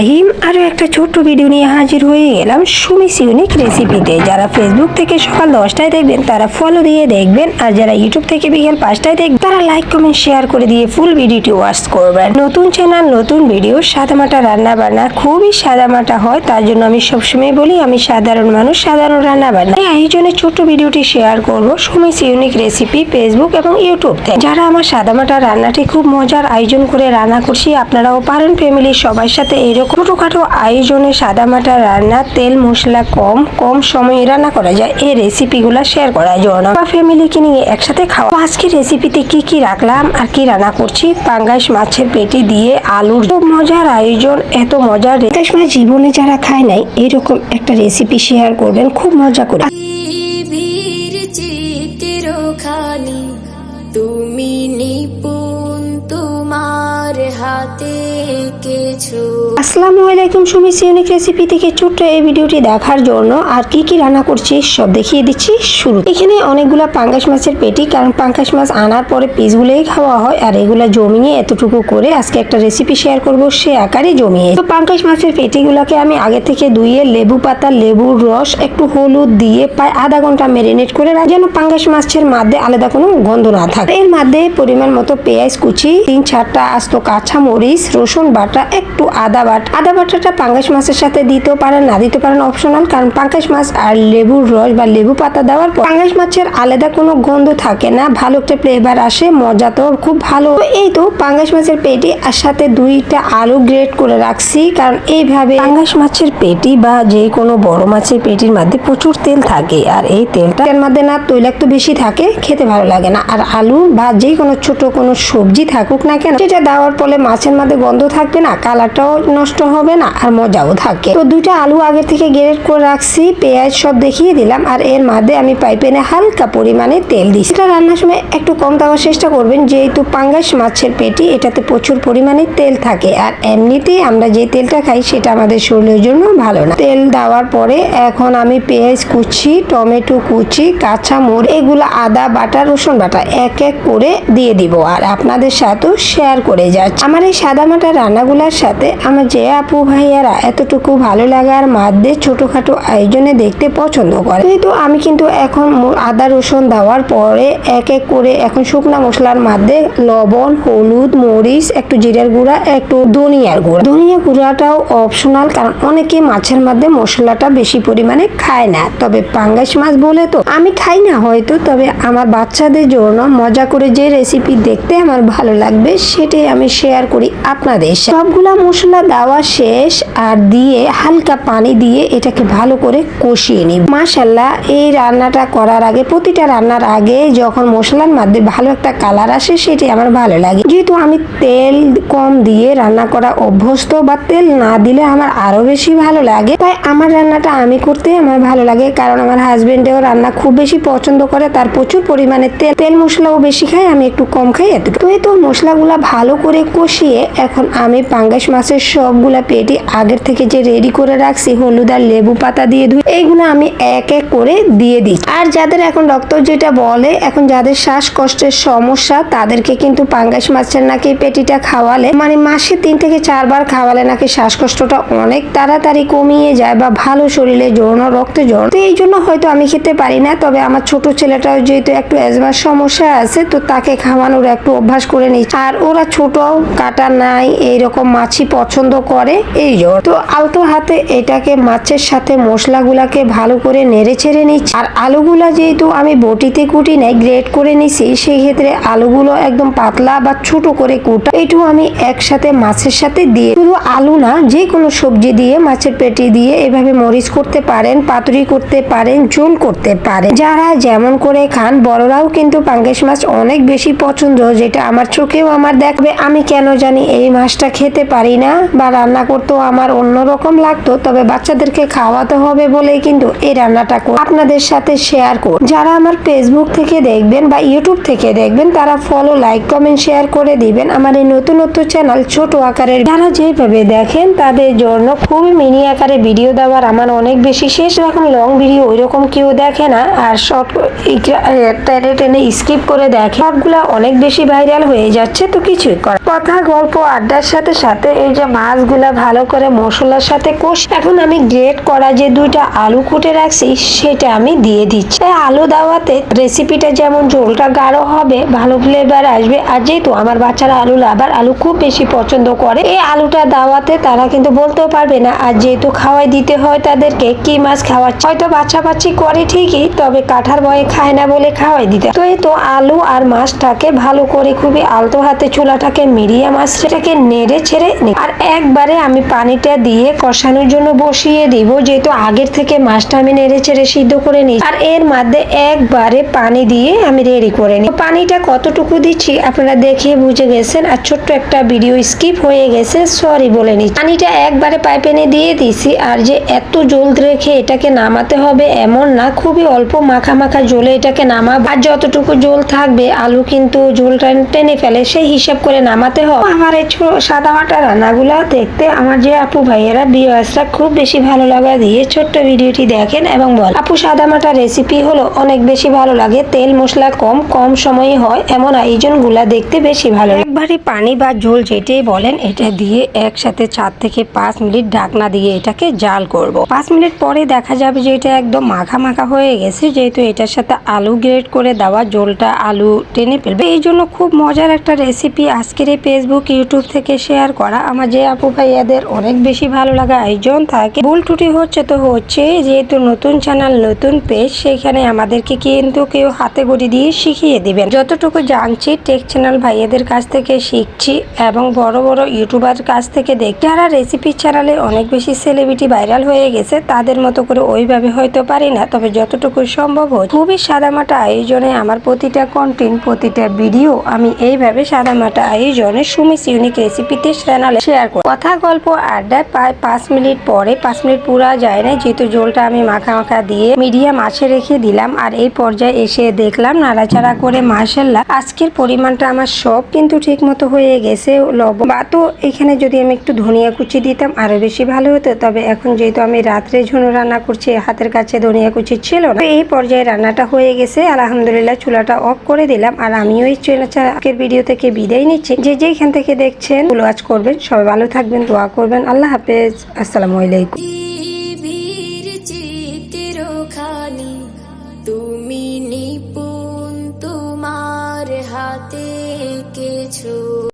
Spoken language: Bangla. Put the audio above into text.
রহিম আরো একটা ছোট্ট ভিডিও নিয়ে হাজির হয়ে গেলাম সুমিস ইউনিক রেসিপিতে। যারা ফেসবুক থেকে সকাল 10টায় দেখবেন তারা ফলো দিয়ে দেখবেন, আর যারা ইউটিউব থেকে বিকেল 5টায় দেখবেন তারা লাইক কমেন্ট শেয়ার করে দিয়ে ফুল ভিডিওটি ওয়াচ করবেন। নতুন চ্যানেল নতুন ভিডিও, সাদামাটা রান্না বান্না, খুবই সাদামাটা হয়, তার জন্য আমি সবসময় বলি আমি সাধারণ মানুষ, সাধারণ রান্না বান্না। এই জন্য ছোট্ট ভিডিওটি শেয়ার করব সুমিস ইউনিক রেসিপি ফেসবুক এবং ইউটিউব থেকে। যারা আমার সাদামাটা রান্নাটি খুব মজার আয়োজন করে রান্না করছি, আপনারাও পারেন ফ্যামিলির সবার সাথে এরকম ছোটখাটো আয়োজনে সাদামাটা রান্না, তেল মশলা কম সময়ে রান্না করা যায়, এই রেসিপিগুলো শেয়ার করার জন্য বা ফ্যামিলিকে নিয়ে একসাথে খাওয়া। আজকের রেসিপিতে কি রাখলাম আর কি রান্না করছি, পাঙ্গাস মাছের পেটি দিয়ে আলুর খুব মজার আয়োজন। এত মজার পাঙ্গাস মাছ জীবনে যারা খায় নাই এরকম একটা রেসিপি শেয়ার করবেন খুব মজা করে। তুমি নিপুণ তোমার হাতে কিছু। আসসালামু আলাইকুম, সুমিস ইউনিক রেসিপি থেকে ছোট্ট এই ভিডিওটি দেখার জন্য আর কি রান্না করছি সব দেখিয়ে দিচ্ছি। শুরু এখানে অনেকগুলা পাঙ্গাস মাছের পেটি, কারণ পাঙ্গাস মাছ আনার পরে পিসগুলোই খাওয়া হয়, আর এগুলা জমিয়ে এতটুকু করে আজকে একটা রেসিপি শেয়ার করব সে আকারে জমিয়ে। তো পাঙ্গাস মাছের পেটিগুলোকে আমি আগে থেকে ধুয়ে লেবু পাতা, লেবুর রস, একটু হলুদ দিয়ে প্রায় আধা ঘন্টা ম্যারিনেট করে রাখি, যেন পাঙ্গাস মাছের মধ্যে আলাদা কোনো গন্ধ না থাকে। এর মধ্যে পরিমাণ মতো পেঁয়াজ কুচি, 3-4টা আস্ত কাঁচা মরিচ, রসুন বাটা, একটু আদা বাটাটা পাঙ্গাস মাছের সাথে দিতেও পারেন, না দিতে পারেন, অপশনাল। কারণ পাঙ্গাস মাছ আর লেবুর রস বা লেবু পাতা দেওয়ার পর পাঙ্গাস মাছের আলাদা কোনো গন্ধ থাকে না, ভালো একটা ফ্লেভার আসে, মজা তো খুব ভালো। এই তো পাঙ্গাস মাছের পেটি আর সাথে 2টা আলু গ্রেট করে রাখছি, কারণ এইভাবে পাঙ্গাস মাছের পেটি বা যে কোনো বড় মাছের পেটির মধ্যে প্রচুর তেল থাকে, আর এই তেলটার মধ্যে না তৈলাক্ত বেশি থাকে, খেতে ভালো লাগে না। আর আলু বা যে কোনো ছোট কোনো সবজি থাকুক না কেন, সেটা দেওয়ার ফলে মাছের মধ্যে গন্ধ থাকবে না, কালারটাও নষ্ট হবে না, আর মজাও থাকে। তো 2টা আলু আগে থেকে গ্রেট করে রাখছি, পেঁয়াজ সব দেখিয়ে দিলাম, আর এর মধ্যে আমি পাইপেনে হালকা পরিমাণে তেল দিচ্ছি। এটা রান্নার সময় একটু কম দেওয়ার চেষ্টা করবেন, যেহেতু পাঙ্গাস মাছের পেটি এটাতে প্রচুর পরিমাণে তেল থাকে, আর এমনিতেই আমরা যে তেলটা খাই সেটা আমাদের শরীরের জন্য ভালো না। তেল দেওয়ার পরে এখন আমি পেঁয়াজ কুচি, টমেটো কুচি, কাঁচা মরিচ, এগুলো আদা বাটা, রসুন বাটা এক এক করে দিয়ে দিব, আর আপনাদের সাথেও শেয়ার করে যাচ্ছি। আমার এই সাদামাটা রান্নাগুলোর সাথে আমার যে আপু ভাইয়ারা এতটুকু ভালো লাগার মধ্যে ছোটখাটো আয়োজনে দেখতে পছন্দ করে, কিন্তু আমি কিন্তু এখন আদা রসুন দেওয়ার পরে এক এক করে এখন শুকনা মশলার মধ্যে লবণ, হলুদ, মরিচ, একটু জিরার গুঁড়া, একটু ধনিয়া গুঁড়াটাও অপশনাল, কারণ অনেকে মাছের মধ্যে মশলাটা বেশি পরিমাণে খায় না। তবে পাঙ্গাস মাছ বলে তো আমি খাই না হয়তো, তবে আমার বাচ্চাদের জন্য মজা করে যে রেসিপি দেখতে আমার ভালো লাগবে সেটাই আমি শেয়ার করি আপনাদের। সবগুলা মশলা দেওয়া শেষ, আর দিয়ে হালকা পানি দিয়ে এটাকে ভালো করে কষিয়ে নিব। মাশাআল্লাহ, এই রান্নাটা করার আগে, প্রতিটা রান্নার আগে যখন মশলার মধ্যে ভালো একটা কালার আসে সেটাই আমার ভালো লাগে। যেহেতু আমি তেল কম দিয়ে রান্না করা অভ্যস্ত, বা তেল না দিলে আমার আরো বেশি ভালো লাগে, তাই আমার রান্নাটা আমি করতে আমার ভালো লাগে। কারণ আমার হাজবেন্ডেও রান্না খুব বেশি পছন্দ করে, তার প্রচুর পরিমাণে তেল মশলাও বেশি খায়, আমি একটু কম খাই, এতটুকু। তো এই তো মশলাগুলা ভালো করে কষিয়ে এখন আমি পাঙ্গাস মাছের সবগুলা পেটি আগের থেকে যে রেডি করে রাখছি হলুদ আর লেবু পাতা দিয়ে ধুয়ে, এইগুলো আমি এক এক করে দিয়ে দিচ্ছি। আর যাদের এখন ডক্টর যেটা বলে, এখন যাদের শ্বাসকষ্টের সমস্যা তাদেরকে কিন্তু পাঙ্গাস মাছের নাকি পেটিটা খাওয়ালে, মানে মাসে 3 থেকে 4 বার খাওয়ালে নাকি শ্বাসকষ্টটা অনেক তাড়াতাড়ি কমিয়ে যায়, বা ভালো শরীরে জোরানো রক্তে জোর। তো এই জন্য হয়তো আমি খেতে পারি না, তবে আমার ছোট ছেলেটাও যেহেতু একটু অ্যাজমার সমস্যা আছে, তো তাকে খাওয়ানোর একটু অভ্যাস করে নিচ্ছি। আর ওরা ছোট, কাটা নাই, এইরকম মাছই পছন্দ করে, এই জন্য তো আলতো হাতে এটাকে মাছের সাথে মশলাগুলাকে ভালো করে নেড়ে ছেড়ে নিচ্ছি। আর আলুগুলা যেহেতু আমি বটিতে কুটি নাই, গ্রেট করে নিছি, সেই ক্ষেত্রে আলুগুলো একদম পাতলা বা ছোট করে কুটা, এটুকু আমি একসাথে মাছের সাথে দিয়ে, শুধু আলু না যে কোনো সবজি দিয়ে মাছের পেটি দিয়ে এভাবে মরিচ করতে পারেন, পাতুরি করতে পারেন, ঝোল করতে পারেন, যারা যেমন করে খান। বড়রাও কিন্তু পাঙ্গাস মাছ অনেক বেশি পছন্দ, যেটা আমার চোখেও আমার দেখবে। আমি কেন জানি এই মাছটা খেতে পারি না, বা রান্না করতেও আমার অন্যরকম লাগতো, তবে বাচ্চাদেরকে খাওয়াতে হবে বলেই কিন্তু এই রান্নাটা আপনাদের সাথে শেয়ার করব। যারা আমার ফেসবুক থেকে দেখবেন বা ইউটিউব থেকে দেখবেন তারা ফলো, লাইক, কমেন্ট, শেয়ার করে দিবেন আমার এই নতুন চ্যানেল ছোট আকারের। যারা যেভাবে দেখেন তাদের জন্য খুবই মিনি আকারে ভিডিও দেওয়ার আমার অনেক বেশি শেষ। এখন লং ভিডিও ওইরকম কেউ দেখে না, আর শর্ট টেনে স্কিপ করে দেখে, সবগুলা অনেক বেশি ভাইরাল হয়ে যাচ্ছে। তো কিছুই করার কথা, গল্প আড্ডার সাথে সাথে এই যে মাছ মাছগুলা ভালো করে মশলার সাথে কষে এখন আমি গ্রেট করা যে 2টা আলু কুটে রাখছি সেটা আমি দিয়ে দিচ্ছি। এই আলু দেওয়াতে রেসিপিটা যেমন ঝোলটা গাঢ় হবে, ভালো ফ্লেভার আসবে। আর যেহেতু আমার বাচ্চারা আলু খুব বেশি পছন্দ করে, এই আলুটা দেওয়াতে তারা কিন্তু বলতেও পারবে না। আর যেহেতু খাওয়াই দিতে হয় তাদেরকে কি মাছ খাওয়াচ্ছে, হয়তো বাচ্চা করে ঠিকই, তবে কাঠার ভয়ে খায় না বলে খাওয়াই দিতে। তো এই তো আলু আর মাছটাকে ভালো করে খুবই আলতো হাতে চুলাটাকে মিডিয়াম আঁচটাকে নেড়ে ছেড়ে আর একবারে আমি পানিটা দিয়ে কষানোর জন্য বসিয়ে দিব, যেহেতু আগের থেকে মাছটা আমি নেড়ে ছেড়ে সিদ্ধ করে নিই। আর এর মধ্যে একবারে পানি দিয়ে আমি রেডি করে নিই। পানিটা কতটুকু দিচ্ছি আপনারা দেখে বুঝে গেছেন। আর ছোট্ট একটা ভিডিও স্কিপ হয়ে গেছে, সরি বলে নিচ্ছি। পানিটা একবারে পাইপেনে দিয়ে দিছি। আর যে এত জল রেখে এটাকে নামাতে হবে এমন না, খুবই অল্প মাখা মাখা জলে এটাকে নামাবো। আর যতটুকু জল থাকবে আলু কিন্তু জলটা টেনে ফেলে, সেই হিসাব করে নামাতে হবে। আমার এই সাদা মাটা রান্নাগুলো দেখতে আমার যে আপু ভাইয়েরা ভিউয়ার্সরা খুব বেশি ভালো লাগা দিয়ে ছোট্ট ভিডিওটি দেখেন এবং বল আপু সাদা মাটা রেসিপি হলো অনেক বেশি ভালো লাগে, তেল মশলা কম সময়ে হয়, এমন আয়োজন গুলা দেখতে বেশি ভালো লাগে। একবারে পানি বা ঝোল যেটাই বলেন এটা দিয়ে একসাথে 4 থেকে 5 মিনিট ঢাকনা দিয়ে এটাকে জাল করব। 5 মিনিট পরে দেখা যাবে যে এটা একদম মাখা মাখা হয়ে গেছে, যেহেতু এটার সাথে আলু গ্রেট করে দেওয়া, ঝোলটা আলু টেনে ফেলবে। এই জন্য খুব মজার একটা রেসিপি আজকের এই ফেসবুক ইউটিউব থেকে শেয়ার করা। আমার যে আপু ভাইয়াদের অনেক বেশি ভালো লাগা আয়োজন থাকে। ভুল ত্রুটি হচ্ছে তো হচ্ছে, যেহেতু নতুন চ্যানেল নতুন পেজ, সেখানে আমাদেরকে কিন্তু কেউ হাতে গড়ি দিয়ে শিখিয়ে দিবেন। যতটুকু জানছি টেক চ্যানেল ভাইয়াদের কাছ থেকে শিখছি এবং বড় বড় ইউটিউবার কাছ থেকে দেখি, যারা রেসিপি চ্যানেলে অনেক বেশি সেলিব্রিটি ভাইরাল হয়ে গেছে তাদের মতো করে ওইভাবে হয়তো পারি না, তবে যতটুকু সম্ভব হয় খুবই সাদামাটা আয়োজনে আমার প্রতিটা কন্টেন্ট প্রতিটা ভিডিও আমি এইভাবে সাদামাটা আয়োজনে সুমিস ইউনিক রেসিপিতে চ্যানেলে শেয়ার করি। কথা গল্প আড্ডায় প্রায় 5 মিনিট পরে, 5 মিনিট পুরা যায় না, যেহেতু জলটা আমি মাখা মাখা দিয়ে মিডিয়াম আঁচে রেখে দিলাম। আর এই পর্যায়ে এসে দেখলাম নাড়াচাড়া করে মাশাআল্লাহ আজকের পরিমাণটা আমার সব কিন্তু ঠিক মতো হয়ে গেছে। লবণ বা তো এখানে যদি আমি একটু ধনিয়া কুচি দিতাম আরো বেশি ভালো হতো, তবে এখন যেহেতু আমি রাত্রে ঝুনো রান্না করছি হাতের কাছে ধনিয়া কুচি ছিল না। এই পর্যায়ে রান্নাটা হয়ে গেছে, আলহামদুলিল্লাহ চুলাটা অফ করে দিলাম। আর আমিও এই আজকের ভিডিও থেকে বিদায় নিচ্ছি। যে যেখান থেকে দেখছেন ওয়াচ করবেন, সবাই ভালো থাকবেন, দোয়া করবেন। আল্লাহ হাফেজ, আসসালামু আলাইকুম।